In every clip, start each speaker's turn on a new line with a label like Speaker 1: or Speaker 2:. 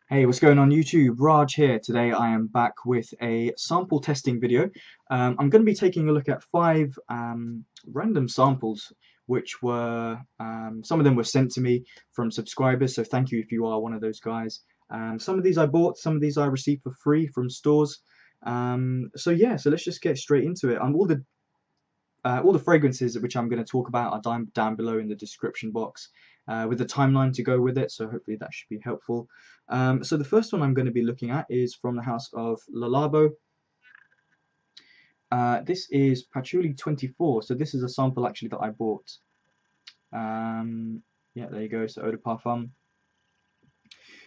Speaker 1: Hey, what's going on YouTube? Raj here. Today I am back with a sample testing video. I'm going to be taking a look at five random samples which were, some of them were sent to me from subscribers, so thank you if you are one of those guys. Some of these I bought, some of these I received for free from stores. So yeah, so let's just get straight into it. All the fragrances which I'm going to talk about are down below in the description box with the timeline to go with it, so hopefully that should be helpful. So the first one I'm going to be looking at is from the house of Labo. This is Patchouli 24, so this is a sample actually that I bought. Yeah, there you go, so Eau de Parfum.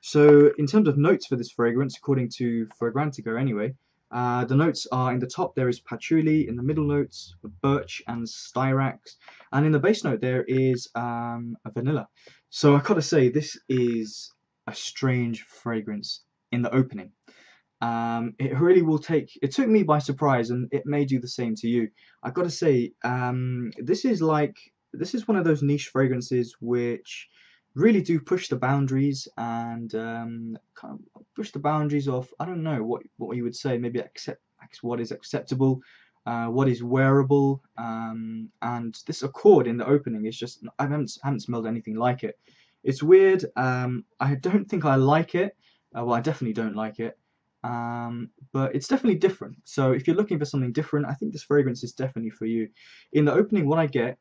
Speaker 1: So in terms of notes for this fragrance, according to Fragrantica anyway, the notes are in the top there is patchouli, in the middle notes birch and styrax, and in the base note there is a vanilla. So I gotta say this is a strange fragrance in the opening. It really will it took me by surprise, and it may do the same to you. I gotta say, this is one of those niche fragrances which really do push the boundaries and kind of push the boundaries of, I don't know what you would say, maybe what is acceptable, what is wearable, and this accord in the opening is just, I haven't smelled anything like it. It's weird. I don't think I like it. Well, I definitely don't like it. But it's definitely different. So if you're looking for something different, I think this fragrance is definitely for you. In the opening, what I get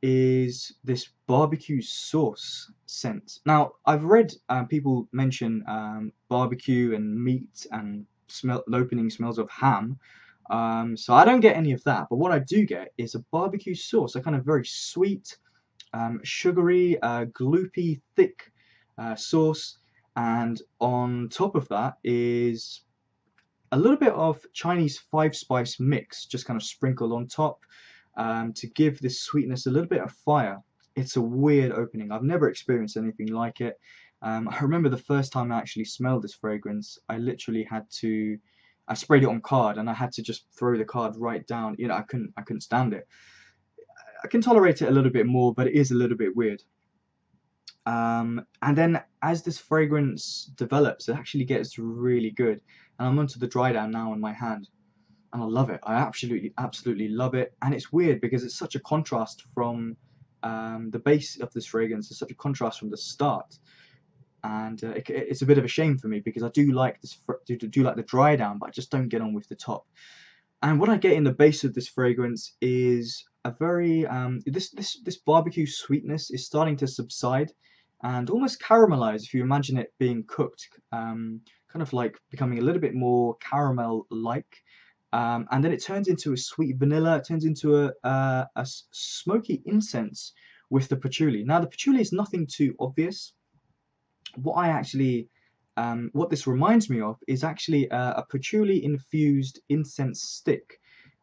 Speaker 1: is this barbecue sauce scent. Now, I've read people mention barbecue and meat and the opening smells of ham. So I don't get any of that. But what I do get is a barbecue sauce, a kind of very sweet, sugary, gloopy, thick sauce. And on top of that is a little bit of Chinese five-spice mix, just kind of sprinkled on top to give this sweetness a little bit of fire. It's a weird opening. I've never experienced anything like it. I remember the first time I actually smelled this fragrance, I sprayed it on card and I had to just throw the card right down. You know, I couldn't stand it. I can tolerate it a little bit more, but it is a little bit weird. And then as this fragrance develops, it actually gets really good. And I'm onto the dry down now in my hand. And I love it. I absolutely love it. And it's weird because it's such a contrast from the base of this fragrance. It's such a contrast from the start. And it's a bit of a shame for me because I do like do like the dry down, but I just don't get on with the top. And what I get in the base of this fragrance is a very this barbecue sweetness is starting to subside and almost caramelize if you imagine it being cooked, kind of like becoming a little bit more caramel-like. And then it turns into a sweet vanilla. It turns into a smoky incense with the patchouli. Now the patchouli is nothing too obvious. What this reminds me of is actually a patchouli infused incense stick,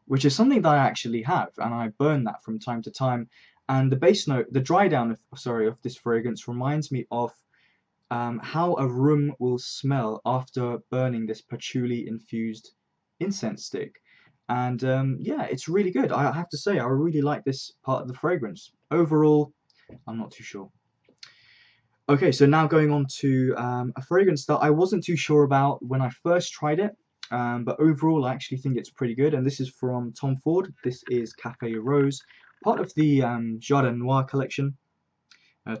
Speaker 1: which is something that I actually have, and I burn that from time to time. And the base note, the dry down of this fragrance reminds me of how a room will smell after burning this patchouli infused incense stick. And yeah, it's really good. I have to say, I really like this part of the fragrance. Overall, I'm not too sure. Okay, so now going on to a fragrance that I wasn't too sure about when I first tried it, but overall I actually think it's pretty good, and this is from Tom Ford. This is Cafe Rose, part of the Jardin Noir collection.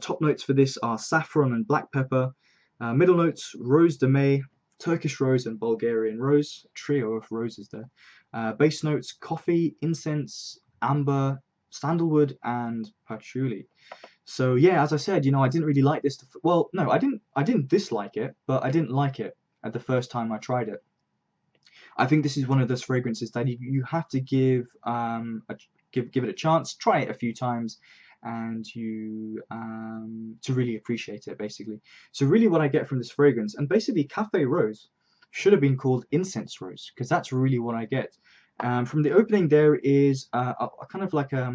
Speaker 1: Top notes for this are saffron and black pepper. Middle notes, rose de may, Turkish rose and Bulgarian rose, trio of roses there. Base notes, coffee, incense, amber, sandalwood, and patchouli. So yeah, as I said, you know, I didn't really like this. Well, no, I didn't dislike it, but I didn't like it at the first time I tried it. I think this is one of those fragrances that you have to give give it a chance, try it a few times, and to really appreciate it, basically. So really what I get from this fragrance, and basically Cafe Rose should have been called Incense Rose, because that's really what I get. From the opening there is a kind of like a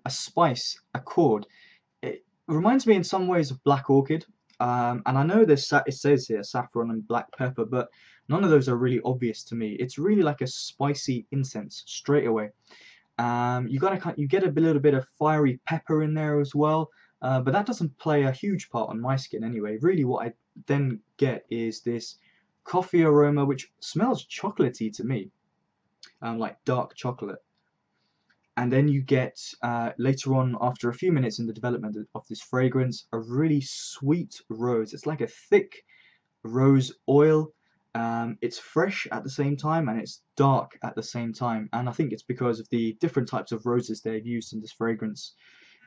Speaker 1: spice, a chord. It reminds me in some ways of Black Orchid, and I know it says here saffron and black pepper, but none of those are really obvious to me. It's really like a spicy incense straight away. You get a little bit of fiery pepper in there as well, but that doesn't play a huge part on my skin anyway. Really, what I then get is this coffee aroma, which smells chocolatey to me, like dark chocolate. And then you get, later on, after a few minutes in the development of this fragrance, a really sweet rose. It's like a thick rose oil. It's fresh at the same time and it's dark at the same time. And I think it's because of the different types of roses they've used in this fragrance.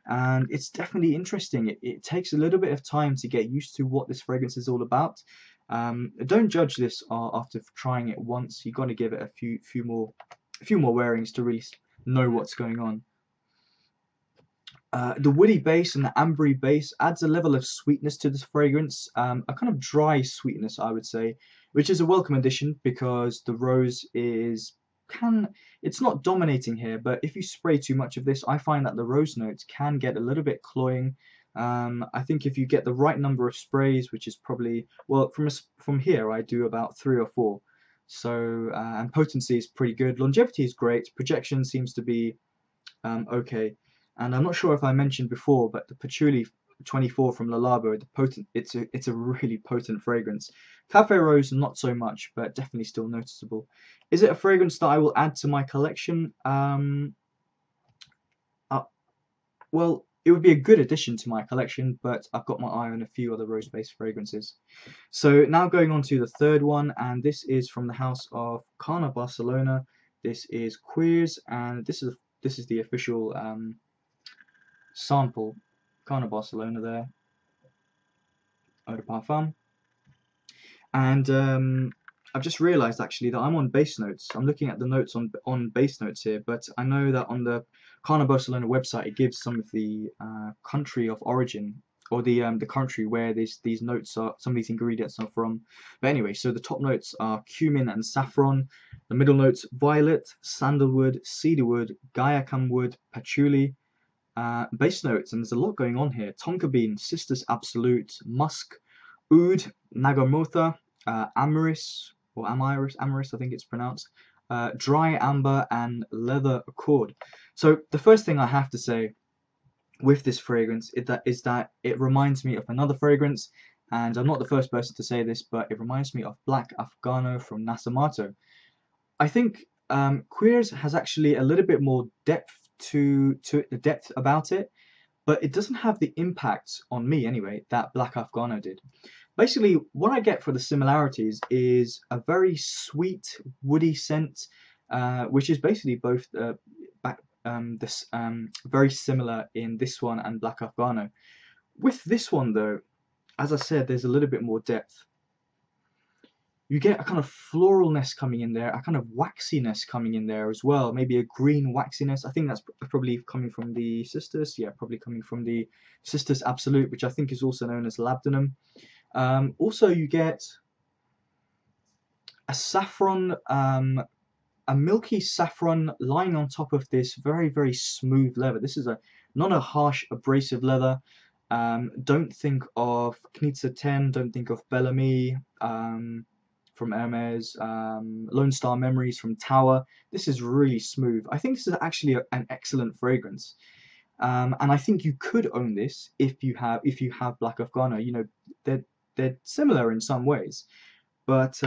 Speaker 1: And it's definitely interesting. It takes a little bit of time to get used to what this fragrance is all about. Don't judge this after trying it once. You've got to give it a few more wearings to really know what's going on. The woody base and the ambery base adds a level of sweetness to this fragrance, a kind of dry sweetness, I would say, which is a welcome addition because the rose it's not dominating here, but if you spray too much of this, I find that the rose notes can get a little bit cloying. I think if you get the right number of sprays, which is probably, well, from here I do about 3 or 4. So, and potency is pretty good. Longevity is great. Projection seems to be okay. And I'm not sure if I mentioned before, but the Patchouli 24 from Labo, it's a really potent fragrance. Cafe Rose, not so much, but definitely still noticeable. Is it a fragrance that I will add to my collection? Well, it would be a good addition to my collection, but I've got my eye on a few other rose-based fragrances. So now going on to the third one, and this is from the house of Carner Barcelona. This is Cuirs, and this is the official sample. Carner Barcelona there, eau de parfum. And I've just realised actually that I'm on base notes. I'm looking at the notes on base notes here, but I know that on the Carner Barcelona website it gives some of the country of origin, or the country where these notes are, some of these ingredients are from. But anyway, so the top notes are cumin and saffron. The middle notes violet, sandalwood, cedarwood, guaiacum wood, patchouli. Base notes, and there's a lot going on here: tonka bean, cistus absolute, musk, oud, nagamotha, amyris, or amyris I think it's pronounced, dry amber, and leather accord. So the first thing I have to say with this fragrance is that it reminds me of another fragrance, and I'm not the first person to say this, but it reminds me of Black Afghano from Nasamato. I think Cuirs has actually a little bit more depth depth about it, but it doesn't have the impact on me anyway that Black Afghano did. Basically, what I get for the similarities is a very sweet, woody scent, which is basically both very similar in this one and Black Afghano. With this one, though, as I said, there's a little bit more depth. You get a kind of floralness coming in there, a kind of waxiness coming in there as well, maybe a green waxiness. I think that's probably coming from the Cistus, yeah, probably coming from the Cistus Absolute, which I think is also known as labdanum. Also, you get a saffron, a milky saffron lying on top of this very, very smooth leather. This is not a harsh, abrasive leather. Don't think of Knitzer 10, don't think of Bellamy from Hermes, Lone Star Memories from Tower. This is really smooth. I think this is actually an excellent fragrance. And I think you could own this if you have Black Afghano. You know, they're similar in some ways, but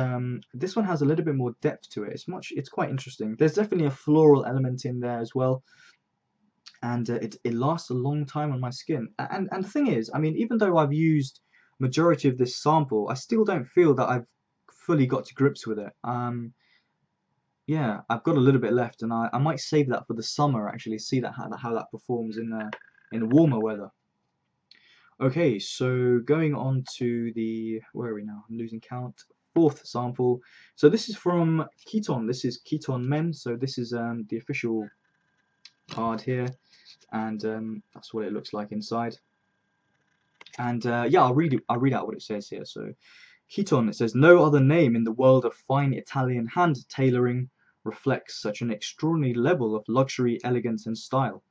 Speaker 1: this one has a little bit more depth to it. It's quite interesting. There's definitely a floral element in there as well, and it lasts a long time on my skin. And the thing is, I mean, even though I've used majority of this sample, I still don't feel that I've fully got to grips with it. Yeah, I've got a little bit left, and I might save that for the summer. Actually, see how that performs in warmer weather. Okay, so going on to where are we now? I'm losing count. Fourth sample. So this is from Kiton. This is Kiton Men. So this is the official card here, and that's what it looks like inside. And yeah, I'll read out what it says here. So Kiton, it says, no other name in the world of fine Italian hand tailoring reflects such an extraordinary level of luxury, elegance, and style.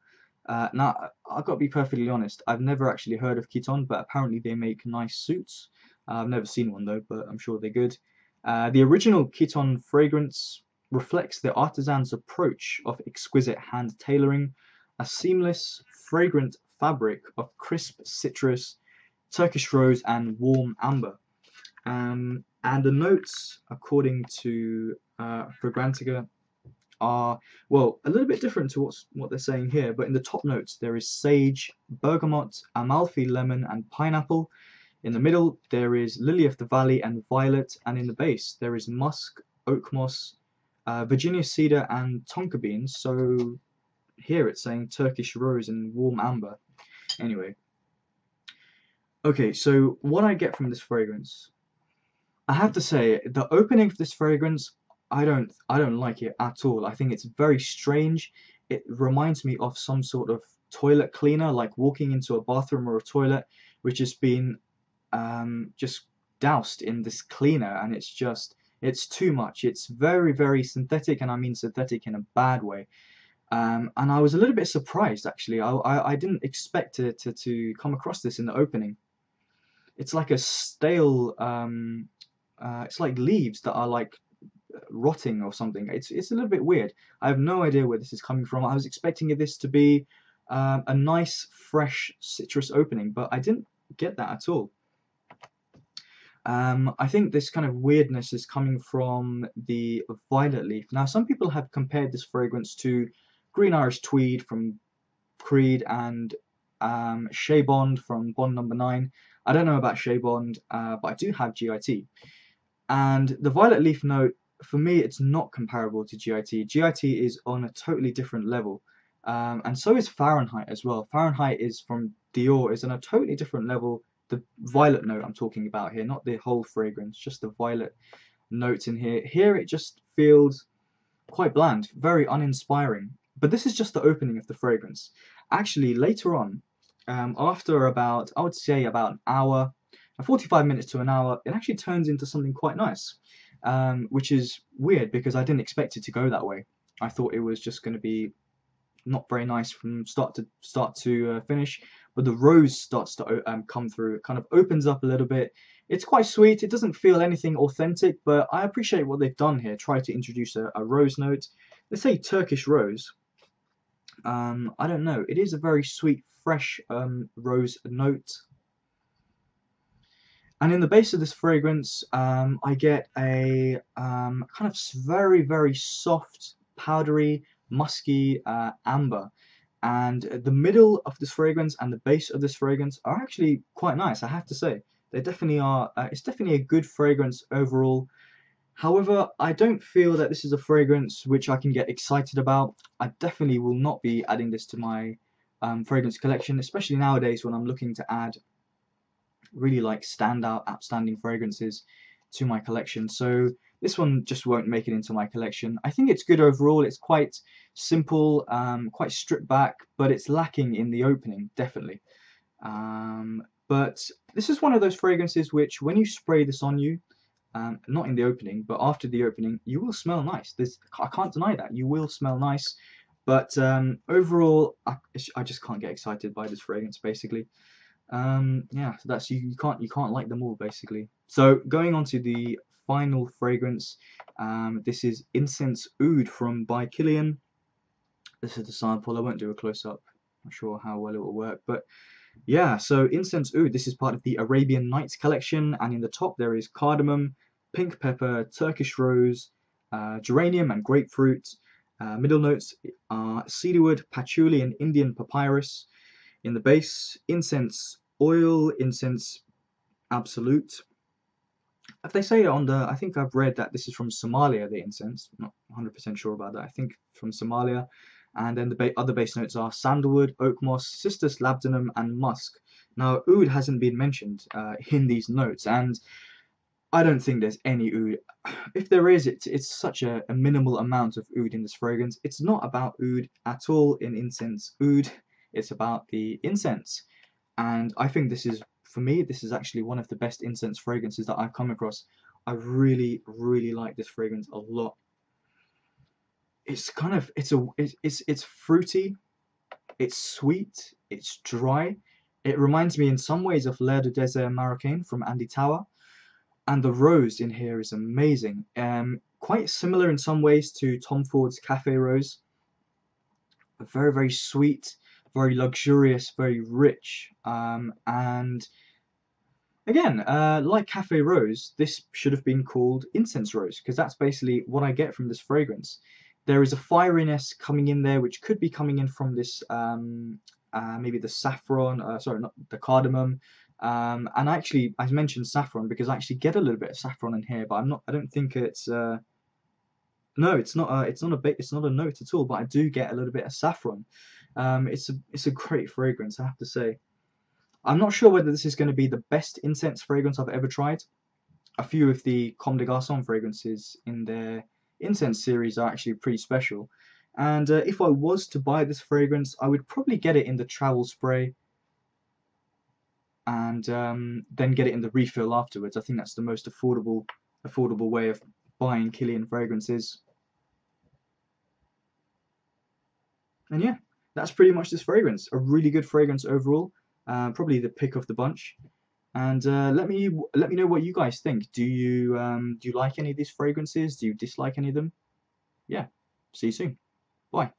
Speaker 1: Now, I've got to be perfectly honest, I've never actually heard of Kiton, but apparently they make nice suits. I've never seen one though, but I'm sure they're good. The original Kiton fragrance reflects the artisan's approach of exquisite hand tailoring, a seamless, fragrant fabric of crisp citrus, Turkish rose, and warm amber. And the notes, according to Fragrantica, are, well, a little bit different to what they're saying here, but in the top notes there is sage, bergamot, Amalfi lemon, and pineapple. In the middle there is lily of the valley and violet, and in the base there is musk, oak moss, Virginia cedar, and tonka beans. So here it's saying Turkish rose and warm amber. Anyway, okay, so what I get from this fragrance, I have to say, the opening for this fragrance, I don't like it at all. I think it's very strange. It reminds me of some sort of toilet cleaner, like walking into a bathroom or a toilet, which has been just doused in this cleaner, and it's too much. It's very, very synthetic, and I mean synthetic in a bad way. And I was a little bit surprised, actually. I didn't expect to come across this in the opening. It's like a stale, it's like leaves that are like rotting or something. It's a little bit weird. I have no idea where this is coming from. I was expecting this to be a nice, fresh citrus opening, but I didn't get that at all. I think this kind of weirdness is coming from the violet leaf. Now, some people have compared this fragrance to Green Irish Tweed from Creed and Shea Bond from Bond Number 9. I don't know about Shea Bond, but I do have GIT. And the violet leaf note, for me, it's not comparable to GIT. GIT is on a totally different level. And so is Fahrenheit as well. Fahrenheit is from Dior, is on a totally different level. The violet note I'm talking about here, not the whole fragrance, just the violet notes in here. Here it just feels quite bland, very uninspiring. But this is just the opening of the fragrance. Actually, later on, after about, I would say about an hour, 45 minutes to an hour, it actually turns into something quite nice, which is weird because I didn't expect it to go that way. I thought it was just going to be not very nice from start to finish, but the rose starts to come through. It kind of opens up a little bit. It's quite sweet. It doesn't feel anything authentic, but I appreciate what they've done here. Try to introduce a rose note. Let's say Turkish rose. I don't know. It is a very sweet, fresh rose note. And in the base of this fragrance, I get a kind of very, very soft, powdery, musky amber. And the middle of this fragrance and the base of this fragrance are actually quite nice, I have to say. They definitely are. It's definitely a good fragrance overall. However, I don't feel that this is a fragrance which I can get excited about. I definitely will not be adding this to my fragrance collection, especially nowadays when I'm looking to add really like standout, outstanding fragrances to my collection. So this one just won't make it into my collection. I think it's good overall. It's quite simple, quite stripped back, but it's lacking in the opening, definitely. But this is one of those fragrances which, when you spray this on you, not in the opening, but after the opening, you will smell nice. I can't deny that. You will smell nice. But overall, I just can't get excited by this fragrance, basically. Yeah, so that's you can't like them all, basically. So going on to the final fragrance, this is Incense Oud by Kilian. This is the sample. I won't do a close-up. Not sure how well it will work, but yeah, so Incense Oud, this is part of the Arabian Nights collection, and in the top there is cardamom, pink pepper, Turkish rose, geranium and grapefruit. Middle notes are cedarwood, patchouli and Indian papyrus. In the base, incense oil, incense absolute. If they say it on the, I think I've read that this is from Somalia, the incense. I'm not 100% sure about that. I think from Somalia. And then the other base notes are sandalwood, oak moss, cistus labdanum, and musk. Now, oud hasn't been mentioned in these notes, and I don't think there's any oud. If there is, it's such a minimal amount of oud in this fragrance. It's not about oud at all in Incense Oud. It's about the incense. And I think this is, for me, this is actually one of the best incense fragrances that I've come across. I really, really like this fragrance a lot. It's kind of, it's fruity, it's sweet, it's dry. It reminds me in some ways of L'air du Désert Marocain from Andy Tower. And the rose in here is amazing. Quite similar in some ways to Tom Ford's Cafe Rose. Very, very sweet, very luxurious, very rich, and again, like Cafe Rose, this should have been called Incense Rose, because that's basically what I get from this fragrance. There is a fieriness coming in there, which could be coming in from this, maybe the saffron, sorry, not the cardamom. And actually, I mentioned saffron because I actually get a little bit of saffron in here, but I don't think it's, no, it's not a note at all, but I do get a little bit of saffron. It's a great fragrance, I have to say. I'm not sure whether this is going to be the best incense fragrance I've ever tried. A few of the Comme des Garçons fragrances in their incense series are actually pretty special. And if I was to buy this fragrance, I would probably get it in the travel spray and then get it in the refill afterwards. I think that's the most affordable way of buying Kilian fragrances. And yeah, that's pretty much this fragrance. A really good fragrance overall. Probably the pick of the bunch. And let me know what you guys think. Do you like any of these fragrances? Do you dislike any of them? Yeah. See you soon. Bye.